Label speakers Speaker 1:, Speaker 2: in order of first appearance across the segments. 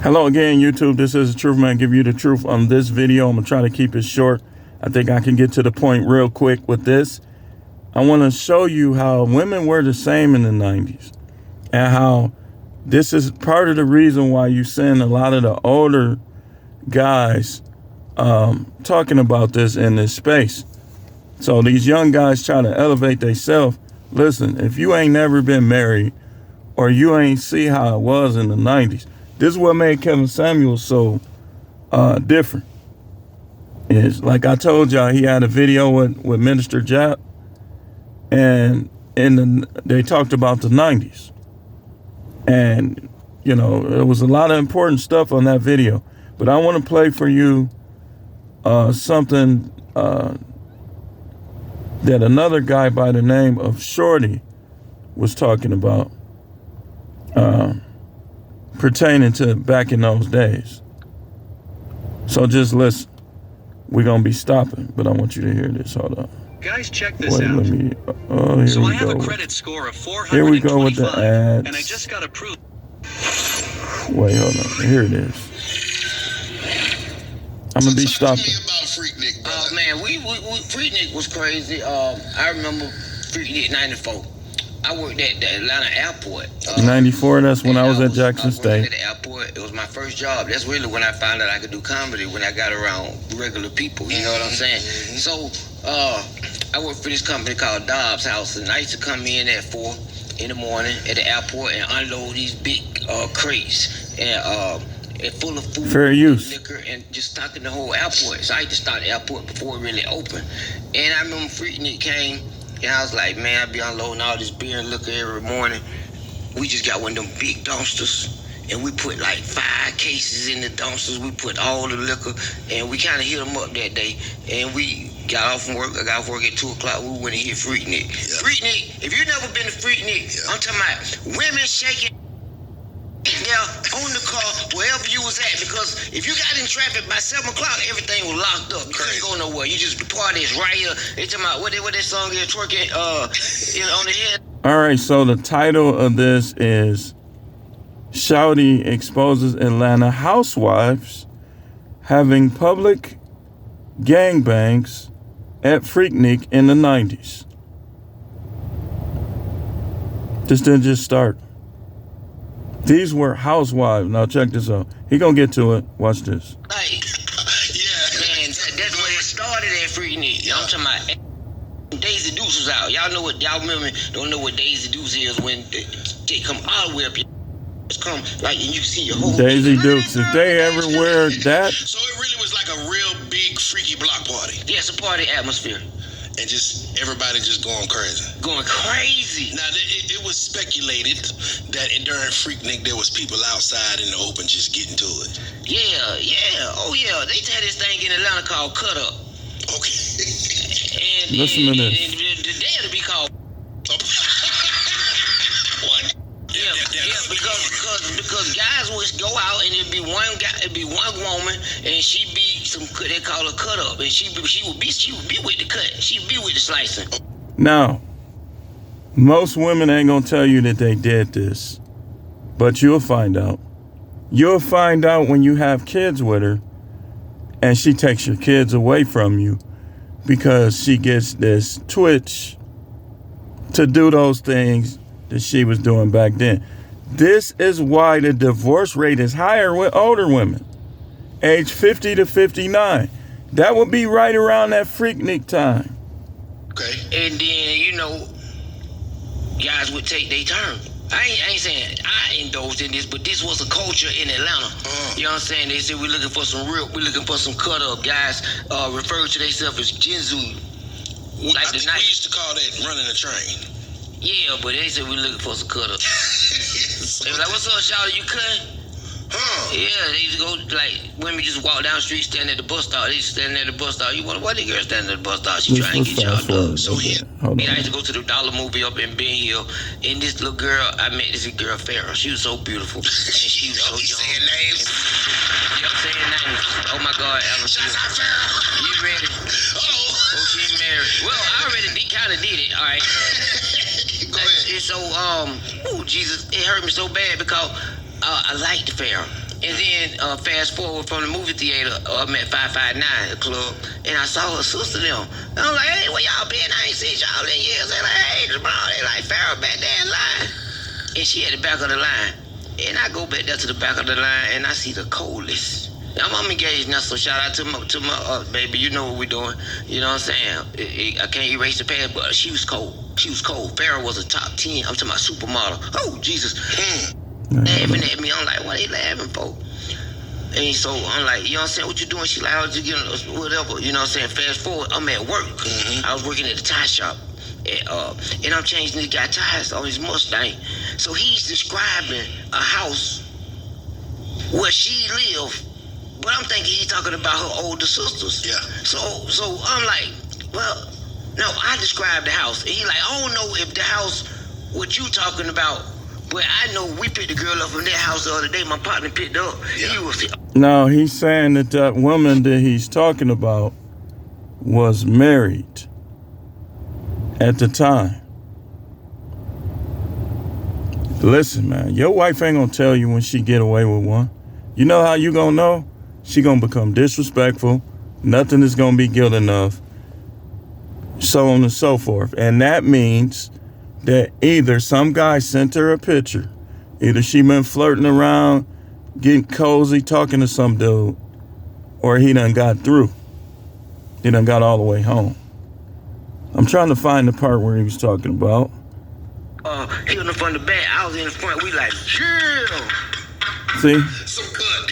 Speaker 1: Hello again, YouTube. This is the Truth Man. Give you the truth on this video. I'm going to try to keep it short. I think I can get to the point real quick with this. I want to show you how women were the same in the 90s and how this is part of the reason why you send a lot of the older guys talking about this in this space. So these young guys try to elevate themselves. Listen, if you ain't never been married or you ain't see how it was in the 90s, this is what made Kevin Samuels so different. Is like I told y'all, he had a video with Minister Jap, and they talked about the 90s. And, you know, there was a lot of important stuff on that video. But I want to play for you something that another guy by the name of Shorty was talking about pertaining to back in those days. So just listen. We're going to be stopping, but I want you to hear this. Hold on.
Speaker 2: Guys, check this out.
Speaker 1: Let me, here
Speaker 2: so
Speaker 1: we
Speaker 2: I have
Speaker 1: go.
Speaker 2: a credit score of 425.
Speaker 1: Here we go with the ads.
Speaker 2: And I just got approved.
Speaker 1: Wait, hold on. Here it is. I'm going to be stopping.
Speaker 3: About Freaknik, brother.
Speaker 4: Man, Freaknik was crazy. I remember Freaknik 94. I worked at the Atlanta airport.
Speaker 1: 94, that's when I was at Jackson State.
Speaker 4: At the airport, it was my first job. That's really when I found out I could do comedy, when I got around regular people, you know what I'm saying? So, I worked for this company called Dobbs House, and I used to come in at 4 in the morning at the airport and unload these big crates and full of food,
Speaker 1: fair use,
Speaker 4: liquor, and just stocking the whole airport. So I used to start the airport before it really opened. And I remember Freaknik came, and I was like, man, I be unloading all this beer and liquor every morning. We just got one of them big dumpsters, and we put like 5 cases in the dumpsters. We put all the liquor, and we kind of hit them up that day. And we got off from work. I got off work at 2 o'clock. We went and hit Freaknik. Yeah. Freaknik, if you've never been to Freaknik, yeah. I'm talking about women shaking on the car, wherever you was at, because if you got in traffic by 7 o'clock, everything was locked up. You couldn't go nowhere. You just, the party is right here. They talking about what that song is, twerking on the head.
Speaker 1: All right, so the title of this is Shouty exposes Atlanta housewives having public gangbangs at Freaknik in the 90s. This didn't just start. These were housewives. Now check this out. He gonna get to it. Watch this.
Speaker 4: Like, yeah, man, that's where it started at Freaknik. I'm talking about Daisy Deuce was out. Y'all know what? Y'all remember? Don't know what Daisy Deuce is when they come all the way up. It's come like and you see your whole
Speaker 1: Daisy Dukes. If they ever wear that,
Speaker 3: so it really was like a real big freaky block party.
Speaker 4: Yeah, it's a party atmosphere.
Speaker 3: And just everybody just going crazy.
Speaker 4: Going crazy.
Speaker 3: Now, it was speculated that during Freaknik there was people outside in the open just getting to it.
Speaker 4: Yeah. Oh, yeah. They had this thing in Atlanta called Cut Up.
Speaker 3: Okay.
Speaker 1: Listen to this.
Speaker 4: And they had to be called.
Speaker 3: What?
Speaker 4: Yeah, because guys would go out and it'd be one guy, it'd be one woman, and she'd be they call her cut up, and she would be with the cut, she'd be with the slicing.
Speaker 1: Now, most women ain't gonna tell you that they did this, but you'll find out. You'll find out when you have kids with her, and she takes your kids away from you because she gets this twitch to do those things that she was doing back then. This is why the divorce rate is higher with older women, age 50 to 59. That would be right around that Freaknik time.
Speaker 3: Okay.
Speaker 4: And then, you know, guys would take their turn. I ain't saying I indulged in this, but this was a culture in Atlanta. You know what I'm saying? They said we're looking for some cut up guys, refer to themselves as Jinzu.
Speaker 3: Like we used to call that running a train.
Speaker 4: Yeah, but they said we're looking for some cut up. They was like, what's up, Shawty, you cutting? Yeah, they used to go, like, women just walk down the street, stand at the bus stop. They standing at the bus stop. You wonder why the girl standing at the bus stop? She trying to get y'all done. So, I used to go to the Dollar Movie up in Ben Hill, and this little girl, I met this girl, Farrah. She was so beautiful, and she was so young.
Speaker 3: Saying names?
Speaker 4: Yeah, I'm saying names. Oh, my God, Alan.
Speaker 3: Shout out Farrah.
Speaker 4: You ready?
Speaker 3: Uh-oh.
Speaker 4: Oh, she's married. Well, I already kind of did it, all right?
Speaker 3: Go ahead.
Speaker 4: And so, Jesus, it hurt me so bad because I liked Farrah. And then fast forward from the movie theater, I'm at 559, the club, and I saw her sister now. And I'm like, hey, where y'all been? I ain't seen y'all in years. They're like, hey, tomorrow. They like, Farrah back there in line. And she at the back of the line. And I go back there to the back of the line, and I see the coldest. Now, I'm engaged now, so shout out to my baby. You know what we're doing. You know what I'm saying? I can't erase the past, but she was cold. She was cold. Farrah was a top 10. I'm talking about supermodel. Oh, Jesus. Laughing at me. I'm like, what they laughing for? And so I'm like, you know what I'm saying? What you doing? She like, I was just getting whatever. You know what I'm saying? Fast forward, I'm at work. I was working at the tire shop. And I'm changing this guy tires on his Mustang. So he's describing a house where she lived. But I'm thinking he's talking about her older sisters.
Speaker 3: Yeah.
Speaker 4: So I'm like, well, no, I described the house. And he like, I don't know if the house, what you talking about, but I know we picked the girl up from that house the other day. My partner picked her up.
Speaker 3: Yeah.
Speaker 4: He was...
Speaker 1: No, he's saying that woman that he's talking about was married at the time. Listen, man, your wife ain't gonna tell you when she get away with one. You know how you gonna know? She gonna become disrespectful. Nothing is gonna be good enough. So on and so forth. And that means that either some guy sent her a picture, either she been flirting around, getting cozy, talking to some dude, or he done got through. He done got all the way home. I'm trying to find the part where he was talking about.
Speaker 4: He was in the front of the back. I was in the front. We like, chill.
Speaker 1: See?
Speaker 3: Some good.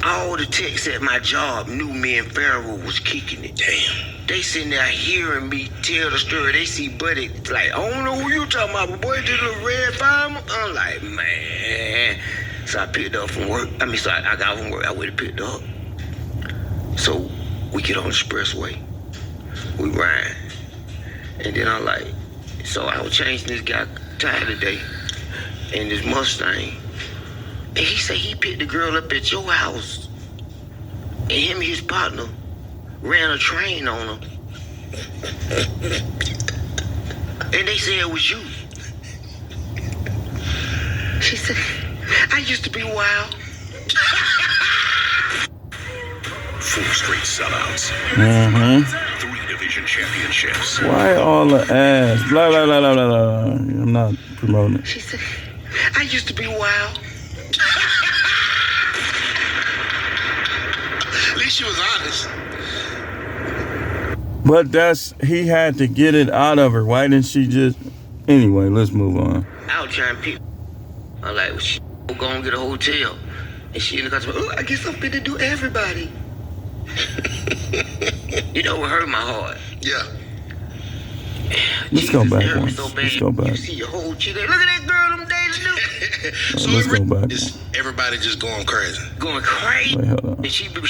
Speaker 4: All the techs at my job knew me and Farrah was kicking it.
Speaker 3: Damn.
Speaker 4: They sitting there hearing me tell the story. They see Buddy like, I don't know who you talking about, but boy, this little red fireman. I'm like, man. So I picked her up from work. I got off from work. I went and picked her up. So we get on the expressway. We ride. And then I'm like, so I was changing this guy tire today in this Mustang. And he said he picked the girl up at your house. And him and his partner ran a train on her. And they said it was you. She said, I used to be wild.
Speaker 3: 4 straight sellouts. 3 division championships.
Speaker 1: Why all the ass? Blah, blah, blah, blah, blah. I'm not promoting it.
Speaker 4: She said, I used to be wild.
Speaker 3: At least she was honest.
Speaker 1: But he had to get it out of her. Why didn't she just... Anyway, let's move on.
Speaker 4: I was trying to pick. I'm like, well, shit, we'll go and get a hotel. And she in the car, oh, I guess I'm finna do everybody. You know what hurt my heart?
Speaker 3: Yeah.
Speaker 1: Let's go back
Speaker 4: it hurt me
Speaker 1: once.
Speaker 4: so bad.
Speaker 1: Let's go back.
Speaker 4: You see your whole chick. Look at that girl, them days do.
Speaker 3: So
Speaker 1: let's go back.
Speaker 3: Is everybody just going crazy?
Speaker 4: Going crazy.
Speaker 1: Wait, hold on.
Speaker 4: And she would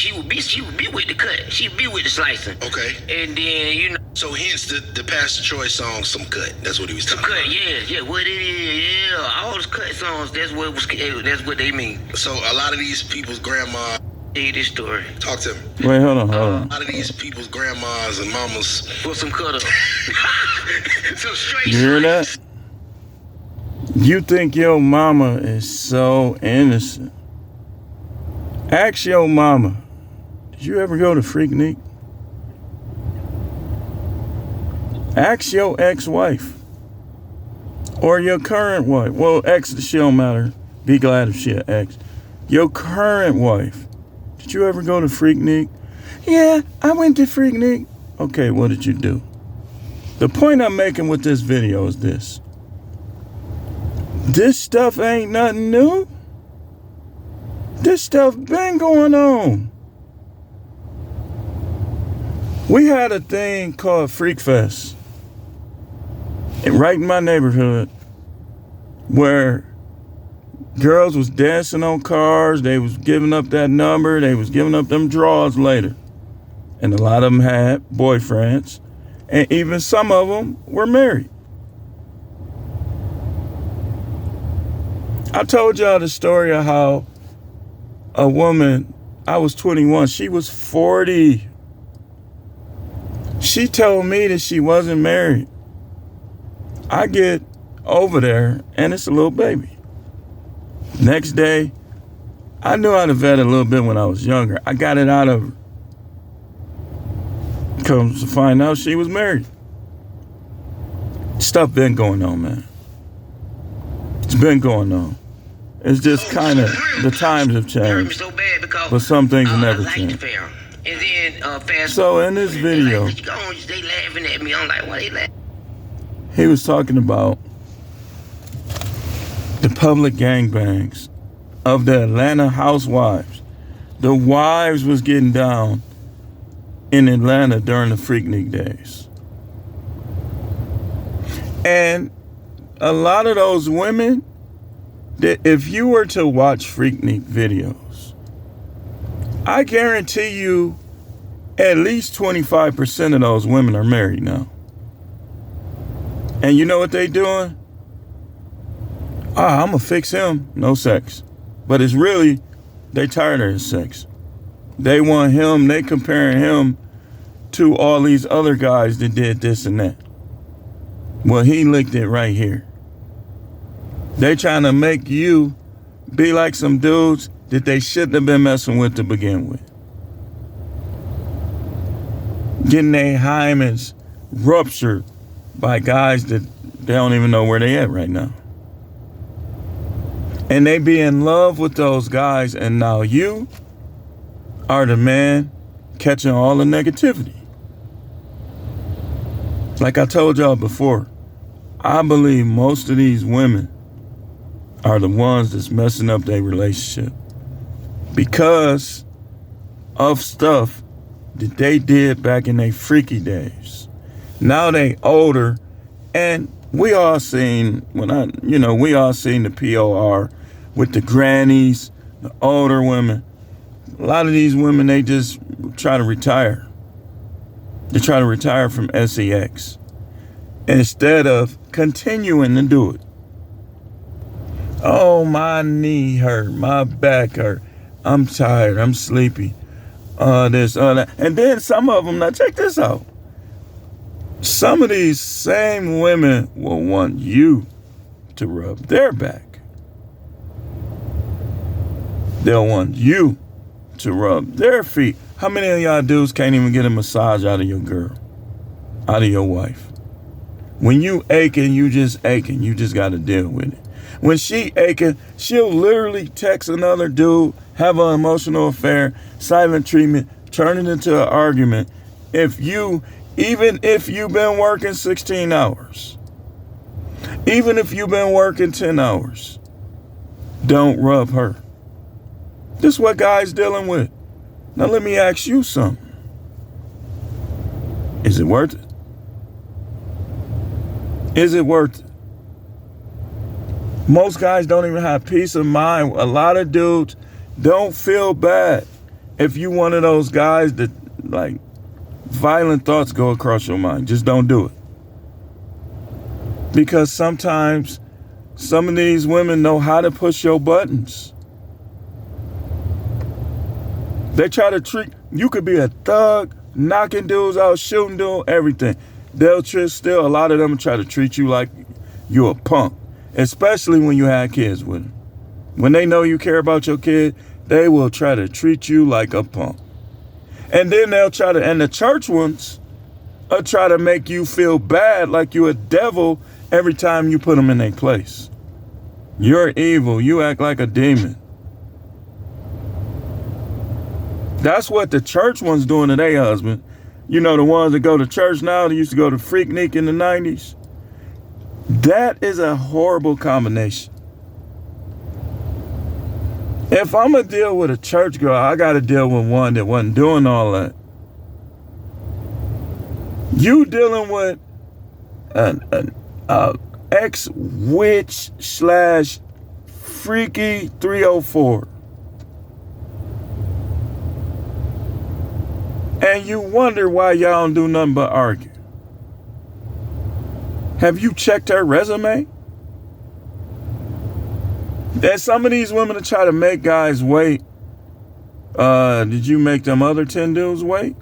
Speaker 4: be with the cut. She'd be with the slicing.
Speaker 3: Okay.
Speaker 4: And then, you know.
Speaker 3: So hence the Pastor Troy song, Some Cut. That's what he was talking
Speaker 4: Cut,
Speaker 3: about.
Speaker 4: yeah, what it is, yeah. All those cut songs, that's what they mean.
Speaker 3: So a lot of these people's grandma,
Speaker 4: Tell you this story.
Speaker 3: talk to me.
Speaker 1: Wait, hold on.
Speaker 3: A lot of these people's grandmas and mamas.
Speaker 4: Put some cut up. Some straight
Speaker 1: You hear that?
Speaker 4: slice.
Speaker 1: You think your mama is so innocent. Ask your mama, did you ever go to Freaknik? Ask your ex-wife. Or your current wife. Well, ex, she don't matter. Be glad if she an ex. Your current wife. Did you ever go to Freaknik? Yeah, I went to Freaknik. Okay, what did you do? The point I'm making with this video is this. This stuff ain't nothing new. This stuff been going on. We had a thing called Freak Fest. Right in my neighborhood. Where girls was dancing on cars. They was giving up that number. They was giving up them draws later. And a lot of them had boyfriends. And even some of them were married. I told y'all the story of how a woman, I was 21, she was 40. She told me that she wasn't married. I get over there and it's a little baby. Next day, I knew how to vet a little bit when I was younger. I got it out of her. Comes to find out she was married. Stuff been going on, man. It's been going on. It's just kind of, the times have changed.
Speaker 4: So bad because,
Speaker 1: But some things have never
Speaker 4: I like the
Speaker 1: changed.
Speaker 4: fair. And then fast
Speaker 1: So in this video,
Speaker 4: they laughing at me. I'm like, why they laughing?
Speaker 1: he was talking about the public gangbangs of the Atlanta housewives. The wives was getting down in Atlanta during the Freaknik days. And a lot of those women, that if you were to watch Freaknik videos, I guarantee you at least 25% of those women are married now. And you know what they doing? I'm gonna fix him. No sex. But it's really, they tired of his sex. They want him, they comparing him to all these other guys that did this and that. Well, he licked it right here. They trying to make you be like some dudes that they shouldn't have been messing with to begin with. Getting their hymens ruptured by guys that they don't even know where they at right now. And they be in love with those guys, and now you are the man catching all the negativity. Like I told y'all before, I believe most of these women are the ones that's messing up their relationship because of stuff that they did back in their freaky days. Now they older, and we all seen we all seen the POR with the grannies, the older women. A lot of these women, they just try to retire. They try to retire from sex instead of continuing to do it. Oh, my knee hurt, my back hurt, I'm tired, I'm sleepy, this, that. And then some of them, now check this out. Some of these same women will want you to rub their back. They'll want you to rub their feet. How many of y'all dudes can't even get a massage out of your girl, out of your wife? When you aching, you just aching. You just got to deal with it. When she aching, she'll literally text another dude, have an emotional affair, silent treatment, turn it into an argument. Even if you've been working 16 hours, even if you've been working 10 hours, don't rub her. This is what guys dealing with. Now let me ask you something. Is it worth it? Is it worth it? Most guys don't even have peace of mind. A lot of dudes don't feel bad if you one of those guys that like violent thoughts go across your mind. Just don't do it. Because sometimes some of these women know how to push your buttons. They try to treat, you could be a thug, knocking dudes out, shooting dudes, everything. They'll still, a lot of them try to treat you like you a punk, especially when you have kids with them. When they know you care about your kid, they will try to treat you like a punk. And then they'll try to, and the church ones will try to make you feel bad like you a devil every time you put them in their place. You're evil. You act like a demon. That's what the church ones doing to their husband. You know, the ones that go to church now, they used to go to Freaknik in the 90s. That is a horrible combination. If I'm going to deal with a church girl, I got to deal with one that wasn't doing all that. You dealing with an ex-witch / freaky 304. And you wonder why y'all don't do nothing but argue. Have you checked her resume? And some of these women that try to make guys wait. Did you make them other 10 dudes wait?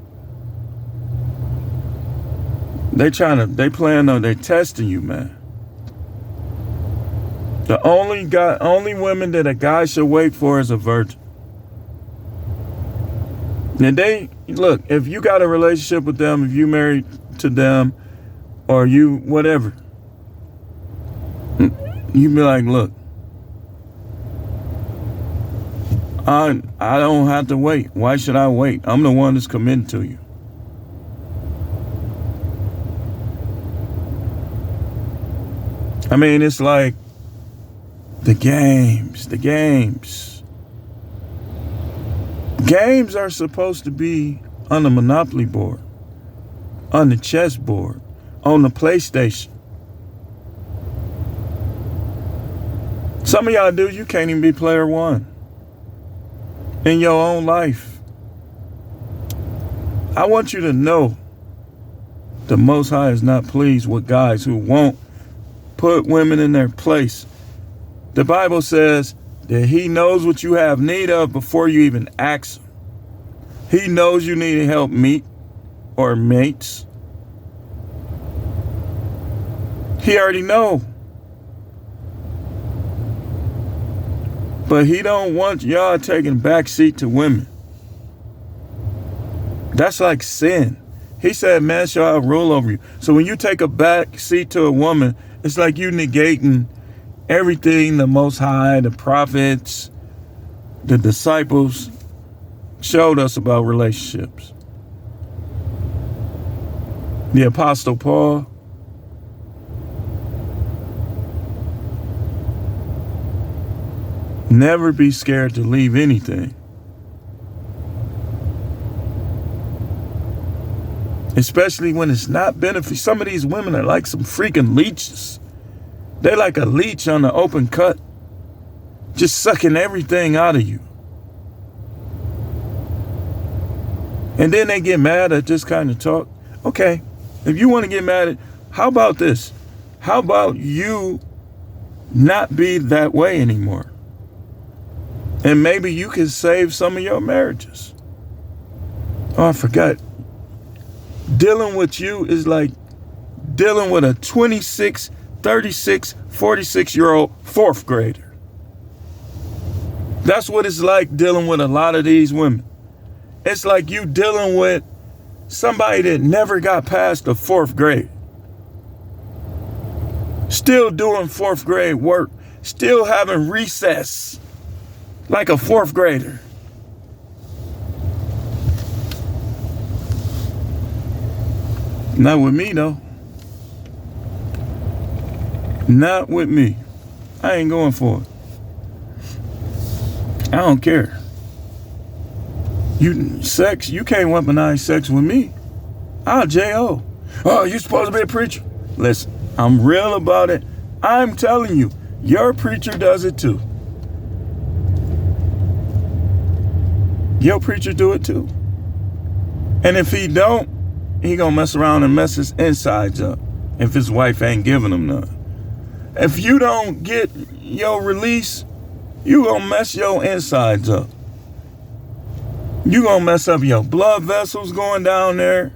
Speaker 1: They testing you, man. The only women that a guy should wait for is a virgin. And look, if you got a relationship with them, if you married to them, or you whatever, you be like, look, I don't have to wait. Why should I wait? I'm the one that's committed to you. I mean, it's like the games. Games are supposed to be on the Monopoly board, on the chess board, on the PlayStation. Some of y'all dudes, you can't even be player one in your own life. I want you to know the Most High is not pleased with guys who won't put women in their place. The Bible says that he knows what you have need of before you even ask him. He knows you need help meet or mates. He already know. But he don't want y'all taking backseat to women. That's like sin. He said, man shall have rule over you. So when you take a back seat to a woman, it's like you negating everything the Most High, the prophets, the disciples showed us about relationships. The Apostle Paul, never be scared to leave anything. Especially when it's not beneficial. Some of these women are like some freaking leeches. They're like a leech on the open cut, just sucking everything out of you. And then they get mad at this kind of talk. Okay, if you want to get mad at, how about this? How about you not be that way anymore? And maybe you can save some of your marriages. Oh, I forgot. Dealing with you is like dealing with a 26, 36, 46-year-old fourth grader. That's what it's like dealing with a lot of these women. It's like you dealing with somebody that never got past the fourth grade. Still doing fourth grade work. Still having recess like a fourth grader. Not with me, though. Not with me. I ain't going for it. I don't care. You can't weaponize sex with me. I'll J.O. Oh, you supposed to be a preacher? Listen, I'm real about it. I'm telling you, your preacher does it too. Your preacher do it too. And if he don't, he gonna mess around and mess his insides up if his wife ain't giving him none. If you don't get your release, you gonna mess your insides up. You gonna mess up your blood vessels going down there.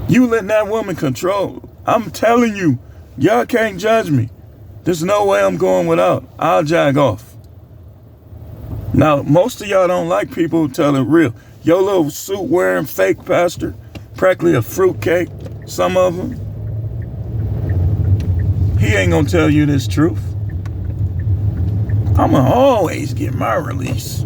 Speaker 1: You letting that woman control. I'm telling you, y'all can't judge me. There's no way I'm going without. I'll jag off. Now, most of y'all don't like people who tell it real. Your little suit wearing fake pastor, practically a fruitcake, some of them. He ain't gonna tell you this truth. I'm gonna always get my release.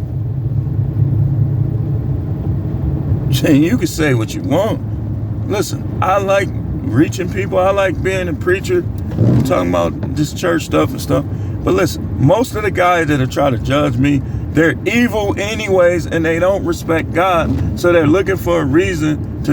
Speaker 1: You can say what you want. Listen, I like reaching people. I like being a preacher. I'm talking about this church stuff and stuff. But listen, most of the guys that are trying to judge me, they're evil anyways, and they don't respect God. So they're looking for a reason to